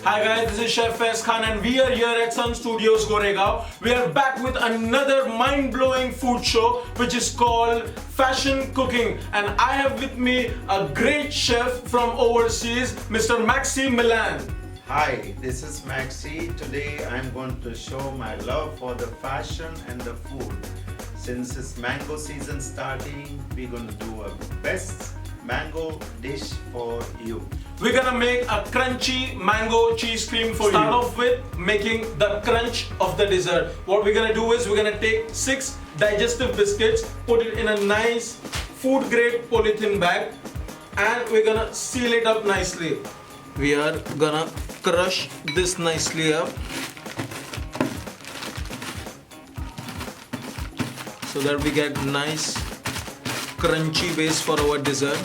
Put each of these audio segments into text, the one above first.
Hi guys, this is Chef Faiz and we are here at SunStudios Goregaon. We are back with another mind-blowing food show which is called Fashion Cooking, and I have with me a great chef from overseas, Mr. Maxi Milan. Hi, this is Maxi. Today I'm going to show my love for the fashion and the food. Since it's mango season starting, we're going to do a best mango dish for you. We're gonna make a crunchy mango cheese cream for you. Start off with making the crunch of the dessert. What we're gonna do is we're gonna take 6 digestive biscuits, put it in a nice food grade polythene bag, and we're gonna seal it up nicely. We are gonna crush this nicely up so that we get nice crunchy base for our dessert.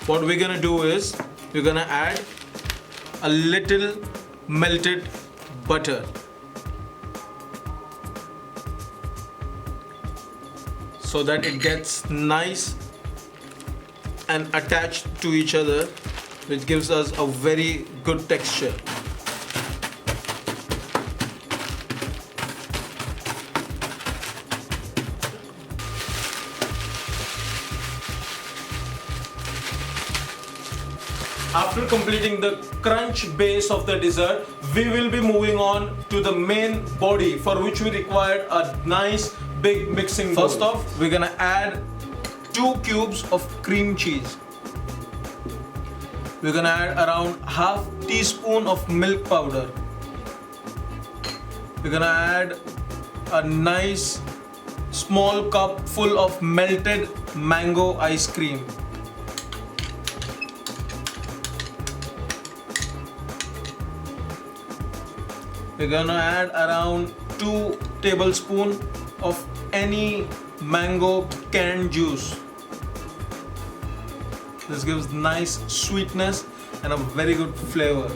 What we're gonna do is we're gonna add a little melted butter. So that it gets nice and attached to each other, which gives us a very good texture. After completing the crunch base of the dessert, we will be moving on to the main body, for which we require a nice big mixing bowl. First off, we're gonna add 2 cubes of cream cheese. We're gonna add around half teaspoon of milk powder. We're gonna add a nice small cup full of melted mango ice cream. We're gonna add around 2 tablespoons of any mango canned juice. This gives nice sweetness and a very good flavor.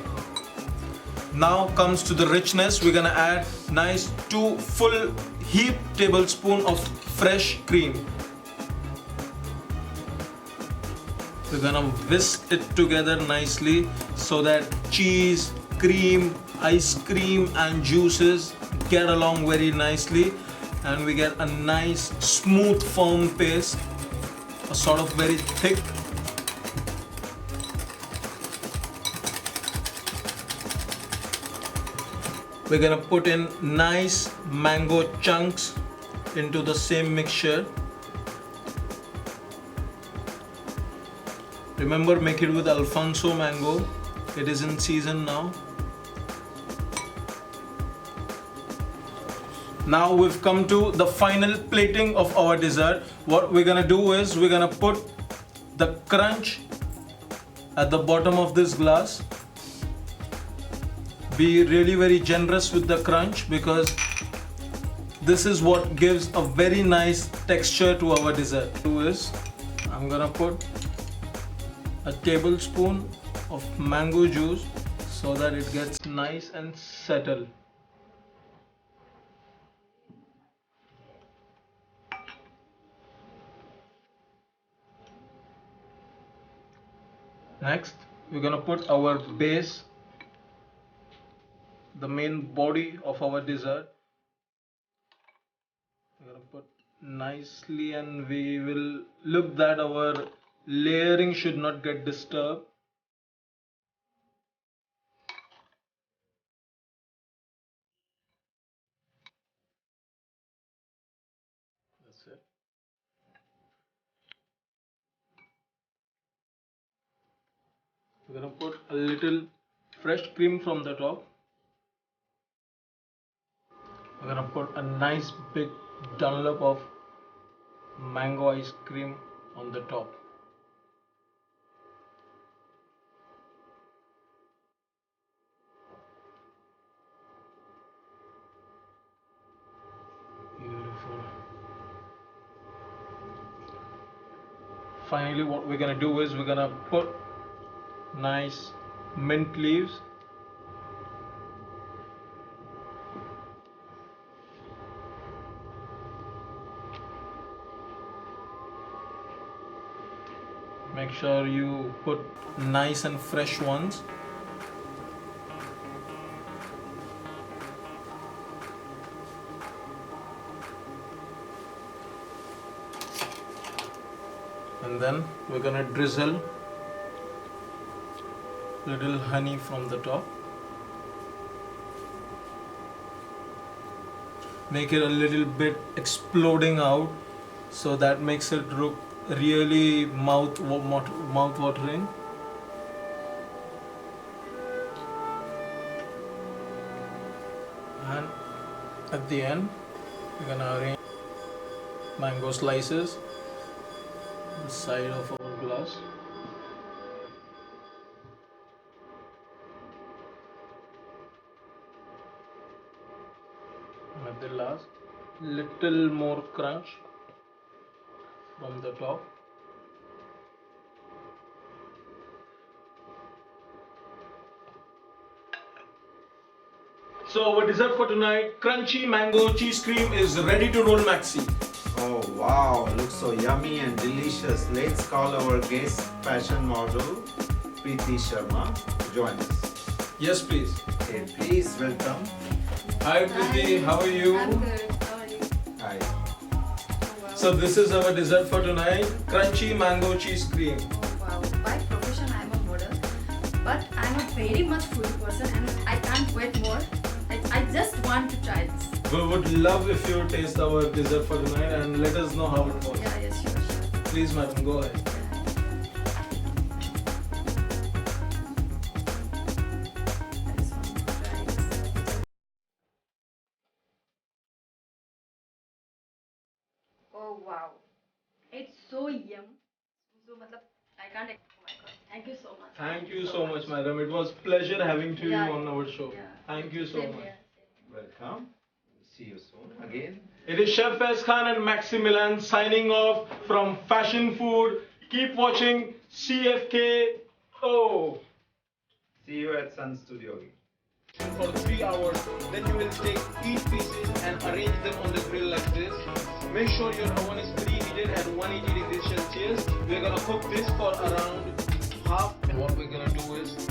Now comes to the richness. We're gonna add nice 2 full heap tablespoons of fresh cream. We're gonna whisk it together nicely so that cheese, cream, ice cream and juices get along very nicely, and we get a nice smooth firm paste, a sort of very thick. We're gonna put in nice mango chunks into the same mixture. Remember, make it with alphanso mango. It is in season now. Now we've come to the final plating of our dessert. What we're gonna do is we're gonna put the crunch at the bottom of this glass. Be really very generous with the crunch, because this is what gives a very nice texture to our dessert. I'm gonna put a tablespoon of mango juice so that it gets nice and settled. Next, we're gonna put our base, the main body of our dessert. We're gonna put nicely, and we will look that our layering should not get disturbed. That's it. We're gonna put a little fresh cream from the top. We're gonna put a nice big dollop of mango ice cream on the top. Beautiful. Finally, what we're gonna do is we're gonna put nice mint leaves. Make sure you put nice and fresh ones. And then we're gonna drizzle little honey from the top. Make it a little bit exploding out, so that makes it look really mouth watering. And at the end we're gonna arrange mango slices on the side of our glass. At the last, little more crunch from the top. So our dessert for tonight, crunchy mango cheese cream, is ready to roll, Maxi. Oh wow, looks so yummy and delicious. Let's call our guest fashion model Preeti Sharma to join us. Yes, please. Okay, please welcome. Hi Preeti, how are you? I'm good. How are you? Hi. So this is our dessert for tonight, crunchy mango cheese cream. Oh wow. By profession I'm a model, but I'm a very much foodie person and I can't wait more. I just want to try this. We would love if you taste our dessert for tonight and let us know how it was. Yeah, yes, sure. Please madam, go ahead. I just want to try this. Oh wow. It's so yum. So matlab, I can't. Oh my god. Thank you so much. Thank you so much madam. It was pleasure having you Yeah. on our show. Yeah. Thank you so Same much. here. Welcome. See you soon again. It is Chef Faiz Khan and Maximilian signing off from Fashion Food. Keep watching CFKO. See you at SunStudios. For 3 hours, then you will take each pieces and arrange them on the grill like this. Make sure your oven is preheated at 180 degrees Celsius. We're gonna cook this for around half, and what we're gonna do is